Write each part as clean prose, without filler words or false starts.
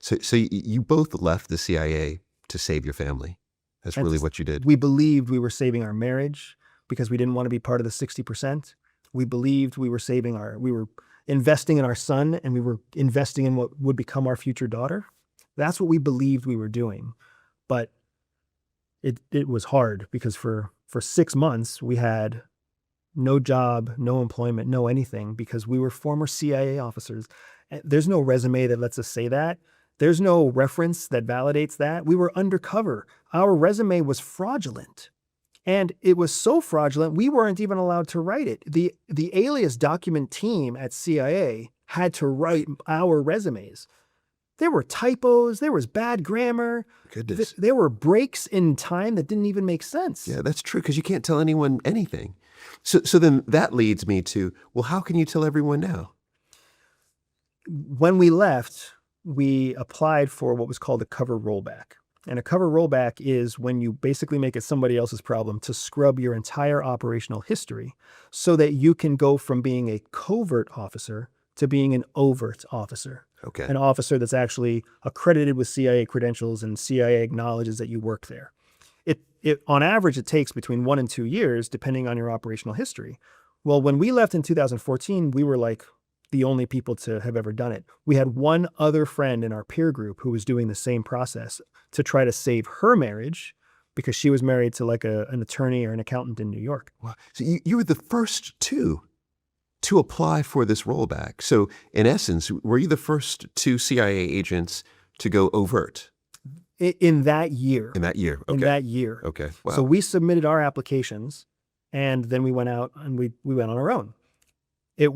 So you both left the CIA to save your family. That's really what you did. We believed we were saving our marriage because we didn't want to be part of the 60%. We believed we were we were investing in our son, and we were investing in what would become our future daughter. That's what we believed we were doing. But it was hard because for 6 months we had no job, no employment, no anything, because we were former CIA officers. There's no resume that lets us say that. There's no reference that validates that. We were undercover. Our resume was fraudulent. And it was so fraudulent, we weren't even allowed to write it. The alias document team at CIA had to write our resumes. There were typos, there was bad grammar. Goodness. There were breaks in time that didn't even make sense. Yeah, that's true, because you can't tell anyone anything. So then that leads me to, well, how can you tell everyone now? When we left, we applied for what was called a cover rollback. And a cover rollback is when you basically make it somebody else's problem to scrub your entire operational history so that you can go from being a covert officer to being an overt officer. Okay. An officer that's actually accredited with CIA credentials and CIA acknowledges that you work there. On average, it takes between 1 and 2 years, depending on your operational history. Well, when we left in 2014, we were like the only people to have ever done it. We had one other friend in our peer group who was doing the same process to try to save her marriage because she was married to like an attorney or an accountant in New York. Wow. So you were the first two to apply for this rollback. So in essence, were you the first 2 CIA agents to go overt? In that year. In that year. Okay. In that year. Okay. Wow. So we submitted our applications, and then we went out and we went on our own. It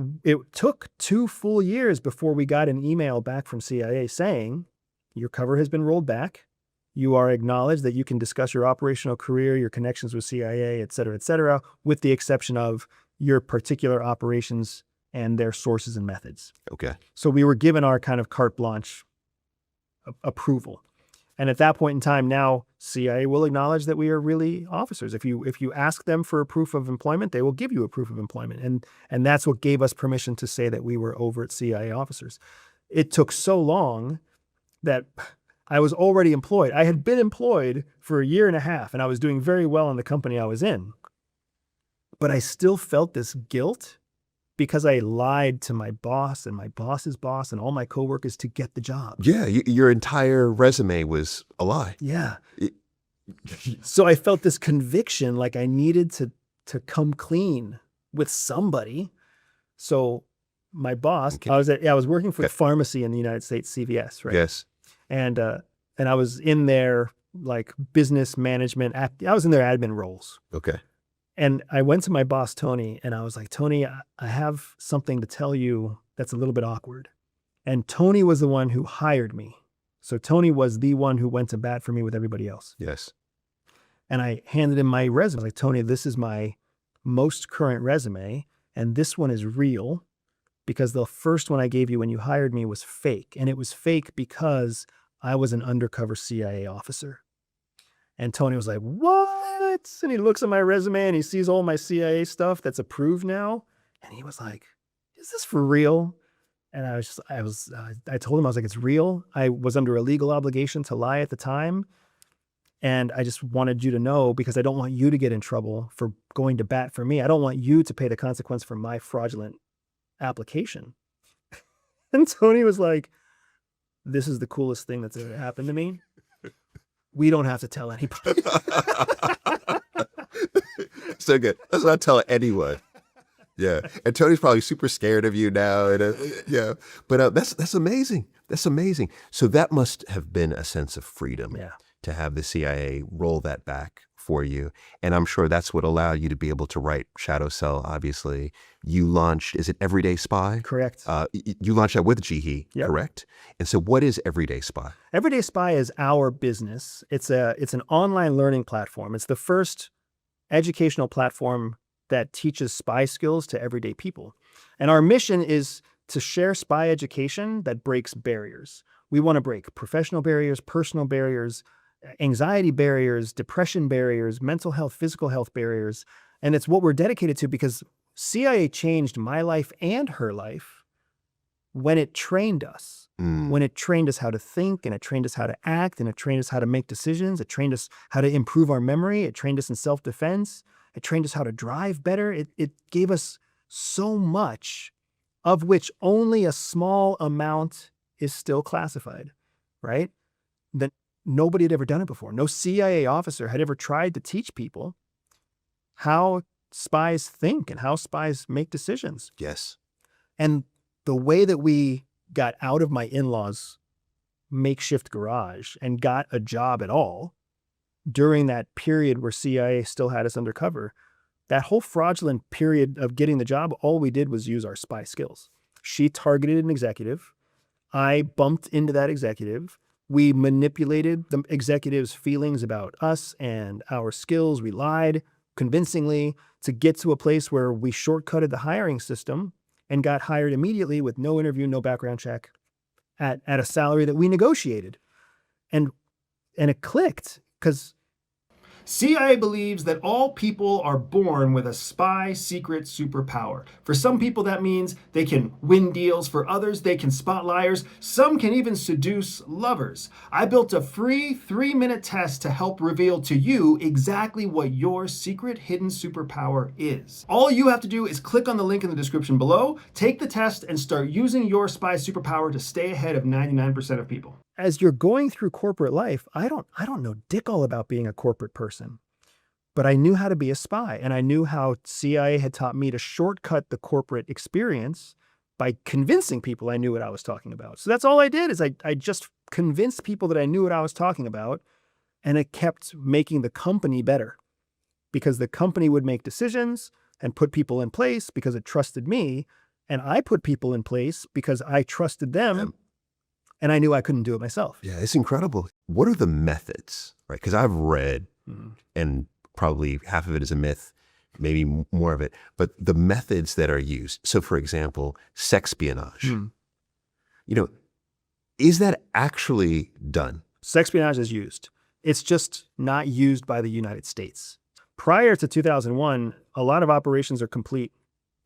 took 2 full years before we got an email back from CIA saying, your cover has been rolled back. You are acknowledged that you can discuss your operational career, your connections with CIA, et cetera, with the exception of your particular operations and their sources and methods. Okay. So we were given our kind of carte blanche approval. And at that point in time, now CIA will acknowledge that we are really officers. If you ask them for a proof of employment, they will give you a proof of employment. And that's what gave us permission to say that we were overt CIA officers. It took so long that I was already employed. I had been employed for 1.5 years, and I was doing very well in the company I was in. But I still felt this guilt because I lied to my boss and my boss's boss and all my coworkers to get the job. Yeah, your entire resume was a lie. Yeah. So I felt this conviction, like I needed to come clean with somebody. So my boss, Okay. I was working for the pharmacy in the United States, CVS, right? Yes. And I was in their like business management, I was in their admin roles. Okay. And I went to my boss, Tony, and I was like, Tony, I have something to tell you that's a little bit awkward. And Tony was the one who hired me. So Tony was the one who went to bat for me with everybody else. Yes. And I handed him my resume. I was like, Tony, this is my most current resume, and this one is real because the first one I gave you when you hired me was fake. And it was fake because I was an undercover CIA officer. And Tony was like, what? And he looks at my resume and he sees all my CIA stuff that's approved now. And he was like, is this for real? And I told him, I was like, it's real. I was under a legal obligation to lie at the time. And I just wanted you to know because I don't want you to get in trouble for going to bat for me. I don't want you to pay the consequence for my fraudulent application. And Tony was like, this is the coolest thing that's ever happened to me. We don't have to tell anybody. So good. Let's not tell anyone. Yeah. And Tony's probably super scared of you now. And yeah. But that's amazing. That's amazing. So that must have been a sense of freedom to have the CIA roll that back for you. And I'm sure that's what allowed you to be able to write Shadow Cell, obviously. You launched, is it Everyday Spy? Correct. You launched that with Jihi, correct? And so what is Everyday Spy? Everyday Spy is our business. It's an online learning platform. It's the first educational platform that teaches spy skills to everyday people. And our mission is to share spy education that breaks barriers. We want to break professional barriers, personal barriers, anxiety barriers, depression barriers, mental health, physical health barriers. And it's what we're dedicated to because CIA changed my life and her life when it trained us. when it trained us how to think, and it trained us how to act, and it trained us how to make decisions. It trained us how to improve our memory. It trained us in self-defense. It trained us how to drive better. It gave us so much, of which only a small amount is still classified, right? That nobody had ever done it before. No CIA officer had ever tried to teach people how spies think and how spies make decisions. Yes. And the way that we got out of my in-laws' makeshift garage and got a job at all during that period where CIA still had us undercover, that whole fraudulent period of getting the job, all we did was use our spy skills. She targeted an executive. I bumped into that executive. We manipulated the executive's feelings about us and our skills. We lied convincingly to get to a place where we shortcutted the hiring system and got hired immediately with no interview, no background check, at a salary that we negotiated. And it clicked because CIA believes that all people are born with a spy secret superpower. For some people, that means they can win deals. For others, they can spot liars. Some can even seduce lovers. I built a free 3-minute test to help reveal to you exactly what your secret hidden superpower is. All you have to do is click on the link in the description below, take the test, and start using your spy superpower to stay ahead of 99% of people. As you're going through corporate life, I don't know dick all about being a corporate person, but I knew how to be a spy, and I knew how CIA had taught me to shortcut the corporate experience by convincing people I knew what I was talking about. So that's all I did, is I just convinced people that I knew what I was talking about, and it kept making the company better because the company would make decisions and put people in place because it trusted me, and I put people in place because I trusted them. And I knew I couldn't do it myself. Yeah, it's incredible. What are the methods, right? Because I've read, and probably half of it is a myth, maybe more of it, but the methods that are used. So for example, sexpionage. Is that actually done? Sexpionage is used. It's just not used by the United States. Prior to 2001, a lot of operations are complete.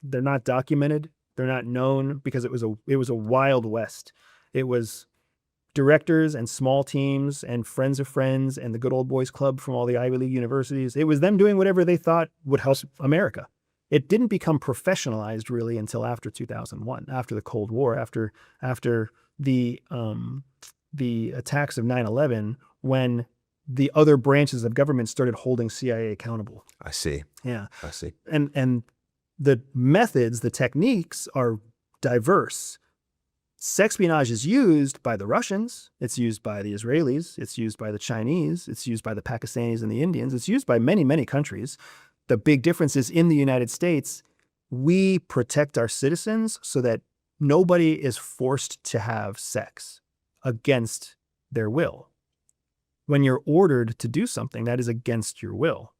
They're not documented. They're not known because it was a wild west. It was directors and small teams and friends of friends and the good old boys club from all the Ivy League universities. It was them doing whatever they thought would help America. It didn't become professionalized really until after 2001, after the Cold War, after the attacks of 9/11, when the other branches of government started holding CIA accountable. I see. Yeah. I see. And the methods, the techniques are diverse. Sexpionage is used by the Russians. It's used by the Israelis. It's used by the Chinese. It's used by the Pakistanis and the Indians. It's used by many, many countries. The big difference is in the United States, we protect our citizens so that nobody is forced to have sex against their will. When you're ordered to do something, that is against your will.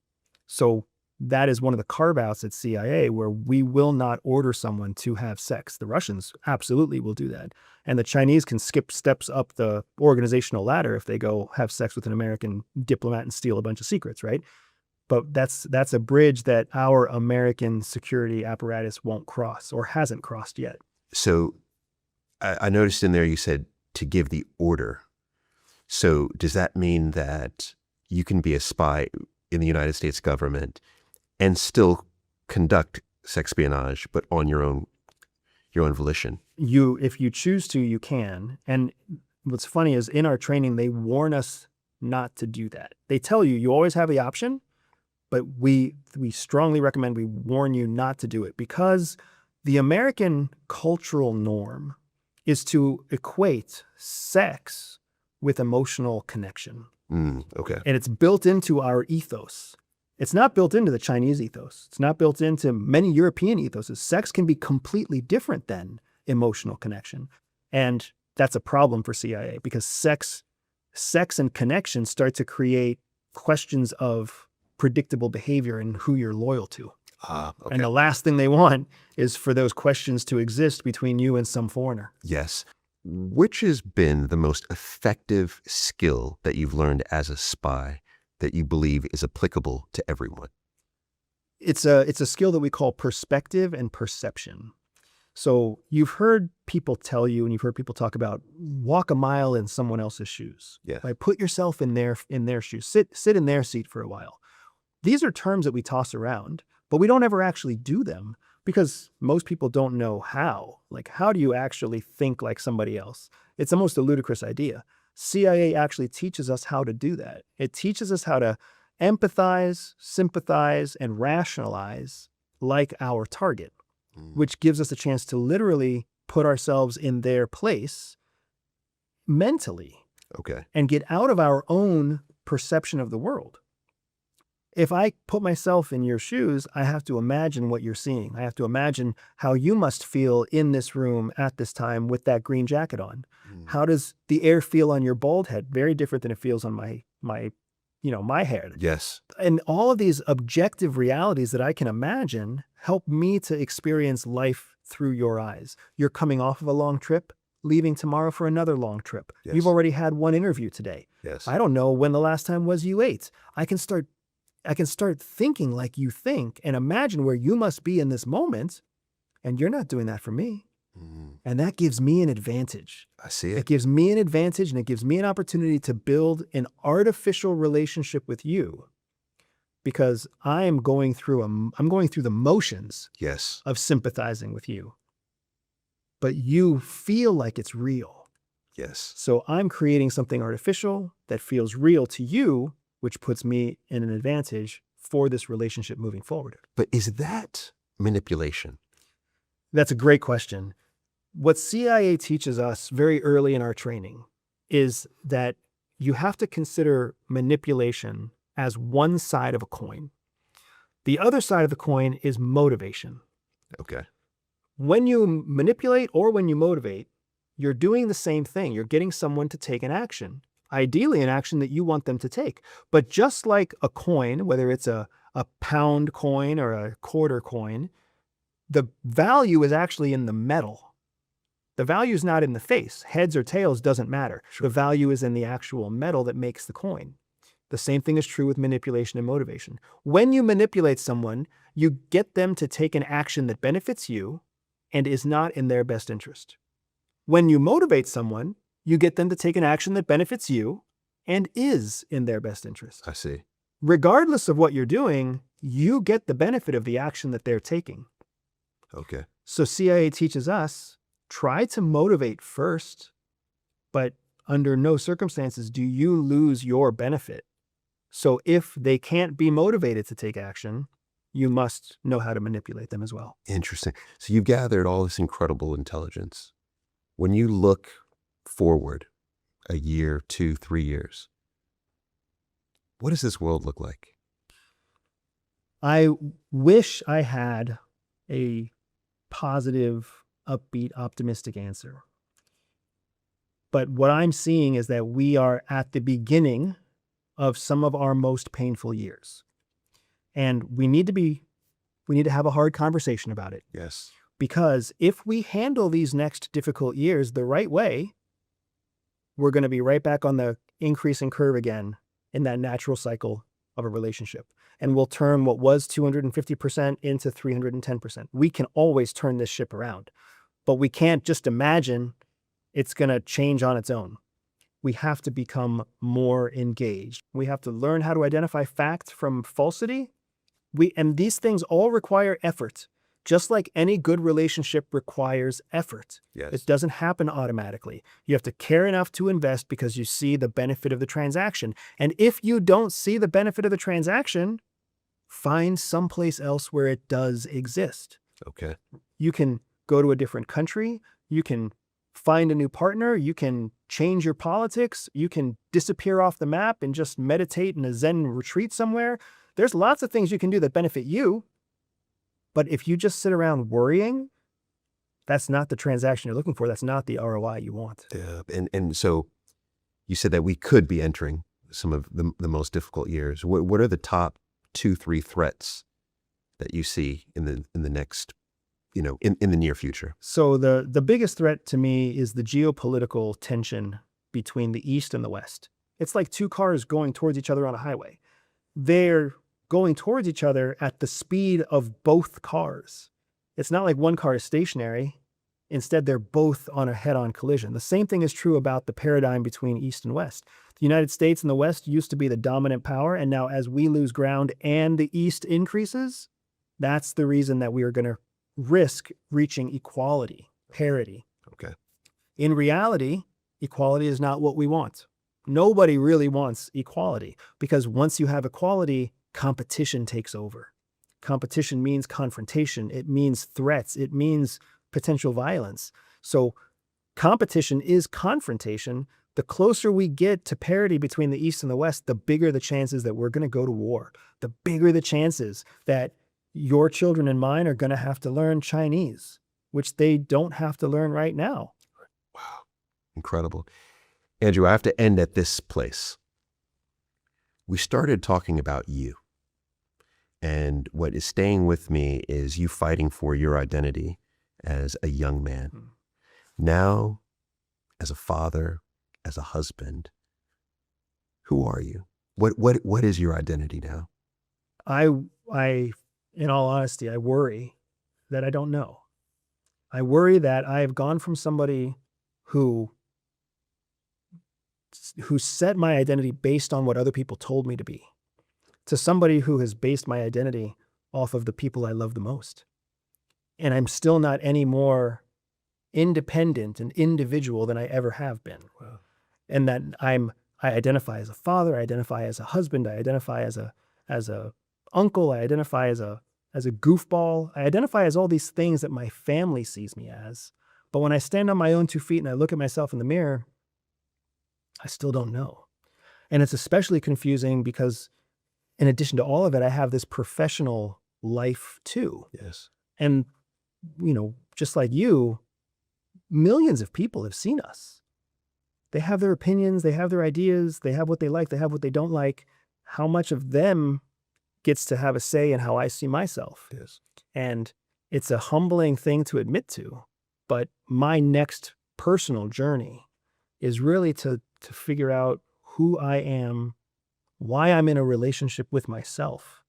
So that is one of the carve-outs at CIA, where we will not order someone to have sex. The Russians absolutely will do that. And the Chinese can skip steps up the organizational ladder if they go have sex with an American diplomat and steal a bunch of secrets, right? But that's a bridge that our American security apparatus won't cross or hasn't crossed yet. So I noticed in there you said to give the order. So does that mean that you can be a spy in the United States government and still conduct sexpionage, but on your own volition? If you choose to, you can. And what's funny is in our training, they warn us not to do that. They tell you, you always have the option, but we strongly recommend, we warn you not to do it, because the American cultural norm is to equate sex with emotional connection. Okay. And it's built into our ethos. It's not built into the Chinese ethos. It's not built into many European ethoses. Sex can be completely different than emotional connection. And that's a problem for CIA, because sex and connection start to create questions of predictable behavior and who you're loyal to. Okay. And the last thing they want is for those questions to exist between you and some foreigner. Yes. Which has been the most effective skill that you've learned as a spy that you believe is applicable to everyone? It's a skill that we call perspective and perception. So you've heard people tell you, and you've heard people talk about, walk a mile in someone else's shoes. Yes. Right? Put yourself in their shoes. Sit in their seat for a while. These are terms that we toss around, but we don't ever actually do them because most people don't know how. Like, how do you actually think like somebody else? It's almost a ludicrous idea. CIA actually teaches us how to do that. It teaches us how to empathize, sympathize, and rationalize like our target, which gives us a chance to literally put ourselves in their place mentally Okay. and get out of our own perception of the world. If I put myself in your shoes, I have to imagine what you're seeing. I have to imagine how you must feel in this room at this time with that green jacket on. How does the air feel on your bald head? Very different than it feels on my hair. Yes. And all of these objective realities that I can imagine help me to experience life through your eyes. You're coming off of a long trip, leaving tomorrow for another long trip. Yes. You've already had one interview today. Yes. I don't know when the last time was you ate. I can start thinking like you think and imagine where you must be in this moment, and you're not doing that for me. And that gives me an advantage. I see It it. gives me an advantage, and it gives me an opportunity to build an artificial relationship with you because I'm going through the motions Yes. of sympathizing with you. But you feel like it's real. Yes. So I'm creating something artificial that feels real to you, which puts me in an advantage for this relationship moving forward. But is that manipulation? That's a great question. What CIA teaches us very early in our training is that you have to consider manipulation as one side of a coin. The other side of the coin is motivation. Okay. When you manipulate or when you motivate, you're doing the same thing. You're getting someone to take an action, ideally an action that you want them to take. But just like a coin, whether it's a pound coin or a quarter coin, the value is actually in the metal. The value is not in the face. Heads or tails doesn't matter. Sure. The value is in the actual metal that makes the coin. The same thing is true with manipulation and motivation. When you manipulate someone, you get them to take an action that benefits you and is not in their best interest. When you motivate someone, you get them to take an action that benefits you and is in their best interest. I see. Regardless of what you're doing, you get the benefit of the action that they're taking. Okay. So CIA teaches us, try to motivate first, but under no circumstances do you lose your benefit. So if they can't be motivated to take action, you must know how to manipulate them as well. Interesting. So you've gathered all this incredible intelligence. When you look forward a year, 2, 3 years, what does this world look like? I wish I had a positive, upbeat, optimistic answer. But what I'm seeing is that we are at the beginning of some of our most painful years. And we need to have a hard conversation about it. Yes. Because if we handle these next difficult years the right way, we're going to be right back on the increasing curve again in that natural cycle of a relationship. And we'll turn what was 250% into 310%. We can always turn this ship around, but we can't just imagine it's going to change on its own. We have to become more engaged. We have to learn how to identify fact from falsity. And these things all require effort. Just like any good relationship requires effort. Yes. It doesn't happen automatically. You have to care enough to invest because you see the benefit of the transaction. And if you don't see the benefit of the transaction, find someplace else where it does exist. Okay. You can go to a different country. You can find a new partner. You can change your politics. You can disappear off the map and just meditate in a Zen retreat somewhere. There's lots of things you can do that benefit you. But if you just sit around worrying, that's not the transaction you're looking for. That's not the ROI you want. Yeah. And so you said that we could be entering some of the most difficult years. What are the top 2, 3 threats that you see in the next, in the near future? So the biggest threat to me is the geopolitical tension between the East and the West. It's like two cars going towards each other on a highway. They're going towards each other at the speed of both cars. It's not like one car is stationary. Instead, they're both on a head-on collision. The same thing is true about the paradigm between East and West. The United States and the West used to be the dominant power, and now as we lose ground and the East increases, that's the reason that we are going to risk reaching equality, parity. Okay. In reality, equality is not what we want. Nobody really wants equality, because once you have equality, competition takes over. Competition means confrontation. It means threats. It means potential violence. So competition is confrontation. The closer we get to parity between the East and the West, the bigger the chances that we're going to go to war. The bigger the chances that your children and mine are going to have to learn Chinese, which they don't have to learn right now. Wow. Incredible. Andrew, I have to end at this place. We started talking about you. And what is staying with me is you fighting for your identity as a young man. Now, as a father, as a husband, who are you? What is your identity now? I, in all honesty, I worry that I don't know. I worry that I have gone from somebody who set my identity based on what other people told me to be, to somebody who has based my identity off of the people I love the most. And I'm still not any more independent and individual than I ever have been. Wow. And that I identify as a father, I identify as a husband, I identify as a uncle, I identify as a goofball. I identify as all these things that my family sees me as. But when I stand on my own 2 feet and I look at myself in the mirror, I still don't know. And it's especially confusing because in addition to all of it, I have this professional life too. Yes. And, just like you, millions of people have seen us. They have their opinions, they have their ideas, they have what they like, they have what they don't like. How much of them gets to have a say in how I see myself? Yes. And it's a humbling thing to admit to, but my next personal journey is really to figure out who I am, why I'm in a relationship with myself,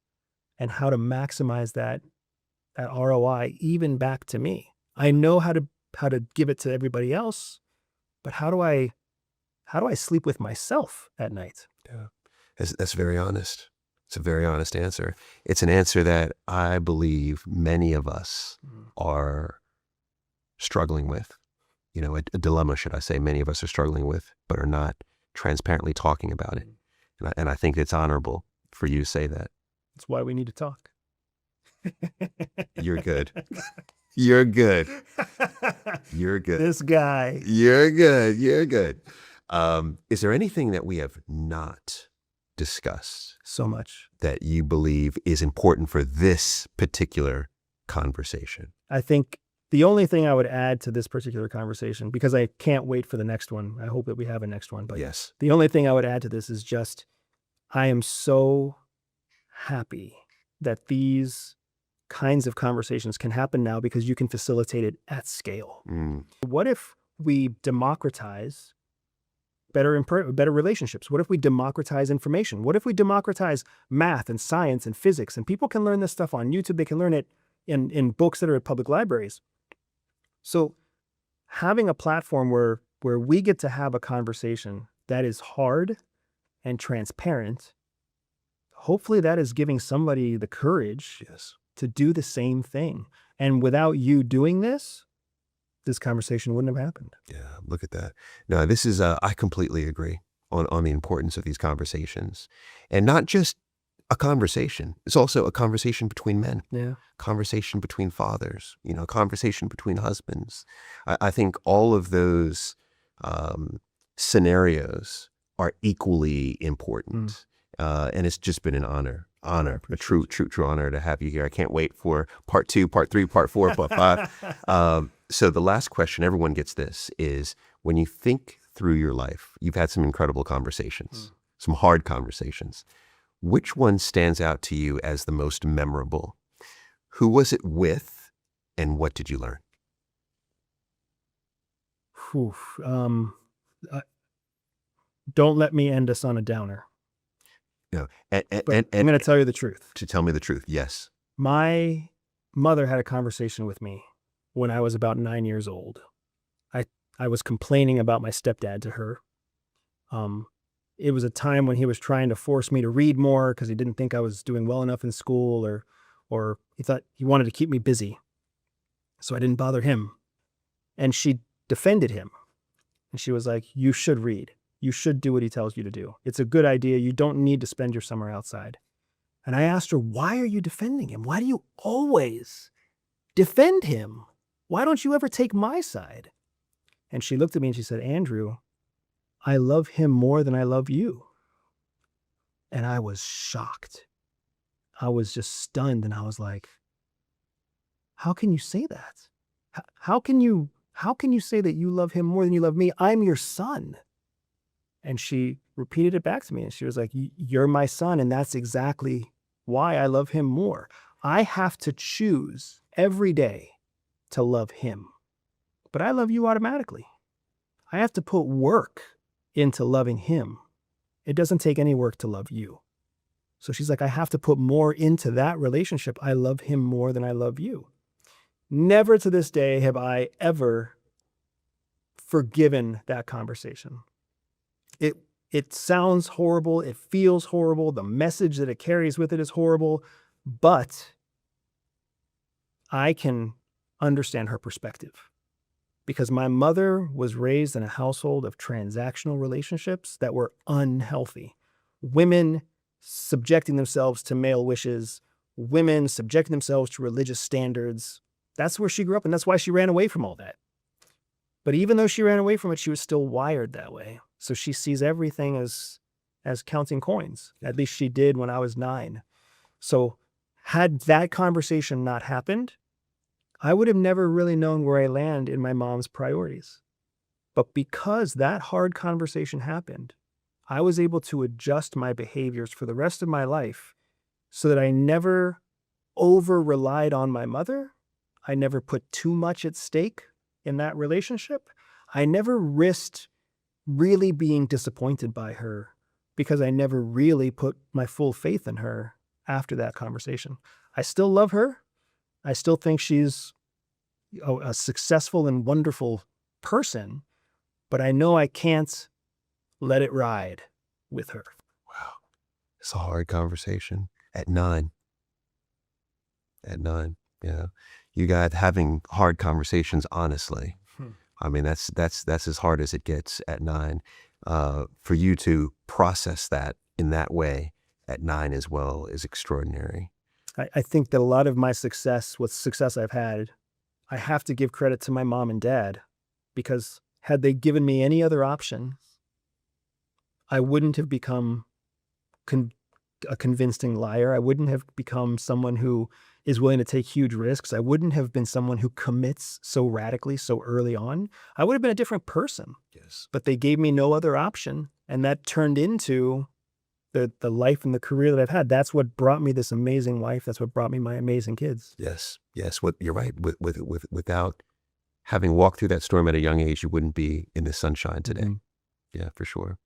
and how to maximize that ROI even back to me. I know how to give it to everybody else, but how do I sleep with myself at night? Yeah. That's very honest. It's a very honest answer. It's an answer that I believe many of us are struggling with. A dilemma, should I say, many of us are struggling with, but are not transparently talking about it. And I think it's honorable for you to say that. That's why we need to talk. You're good. You're good. You're good. This guy. You're good. You're good. Is there anything that we have not discussed So much. that you believe is important for this particular conversation? I think the only thing I would add to this particular conversation, because I can't wait for the next one, I hope that we have a next one, but Yes. the only thing I would add to this is just, I am so happy that these kinds of conversations can happen now because you can facilitate it at scale. What if we democratize better relationships? What if we democratize information? What if we democratize math and science and physics, and people can learn this stuff on YouTube? They can learn it in books that are at public libraries. So having a platform where we get to have a conversation that is hard and transparent, hopefully that is giving somebody the courage Yes. to do the same thing. And without you doing this conversation wouldn't have happened. Yeah, look at that. No, this is, I completely agree on the importance of these conversations. And not just a conversation. It's also a conversation between men. Yeah. Conversation between fathers, conversation between husbands. I think all of those scenarios are equally important. And it's just been an honor, a true honor to have you here. I can't wait for part 2, part 3, part 4, part 5. So the last question, everyone gets this, is when you think through your life, you've had some incredible conversations, some hard conversations. Which one stands out to you as the most memorable? Who was it with, and what did you learn? Don't let me end us on a downer. And I'm going to tell you the truth. To tell me the truth, yes. My mother had a conversation with me when I was about 9 years old. I was complaining about my stepdad to her. It was a time when he was trying to force me to read more because he didn't think I was doing well enough in school, or he thought he wanted to keep me busy. So I didn't bother him. And she defended him. And she was like, you should read. You should do what he tells you to do. It's a good idea. You don't need to spend your summer outside. And I asked her, why are you defending him? Why do you always defend him? Why don't you ever take my side? And she looked at me and she said, Andrew, I love him more than I love you. And I was shocked. I was just stunned. And I was like, how can you say that? How can you say that you love him more than you love me? I'm your son. And she repeated it back to me. And she was like, you're my son. And that's exactly why I love him more. I have to choose every day to love him. But I love you automatically. I have to put work into loving him. It doesn't take any work to love you. So she's like, I have to put more into that relationship. I love him more than I love you. Never to this day have I ever forgiven that conversation. It sounds horrible. It feels horrible. The message that it carries with it is horrible. But I can understand her perspective. Because my mother was raised in a household of transactional relationships that were unhealthy. Women subjecting themselves to male wishes, women subjecting themselves to religious standards. That's where she grew up, and that's why she ran away from all that. But even though she ran away from it, she was still wired that way. So she sees everything as counting coins. At least she did when I was 9. So had that conversation not happened, I would have never really known where I land in my mom's priorities. But because that hard conversation happened, I was able to adjust my behaviors for the rest of my life so that I never over-relied on my mother. I never put too much at stake in that relationship. I never risked really being disappointed by her because I never really put my full faith in her after that conversation. I still love her. I still think she's a successful and wonderful person, but I know I can't let it ride with her. Wow. It's a hard conversation at 9. At 9, yeah. You got having hard conversations honestly. I mean, that's as hard as it gets at 9. For you to process that in that way at 9 as well is extraordinary. I think that a lot of my success, what success I've had, I have to give credit to my mom and dad, because had they given me any other option, I wouldn't have become a convincing liar. I wouldn't have become someone who is willing to take huge risks. I wouldn't have been someone who commits so radically so early on. I would have been a different person. Yes. But they gave me no other option, and that turned into the life and the career that I've had. That's what brought me this amazing life. That's what brought me my amazing kids. Yes. What you're right. Without having walked through that storm at a young age, you wouldn't be in the sunshine today. Mm-hmm. Yeah, for sure.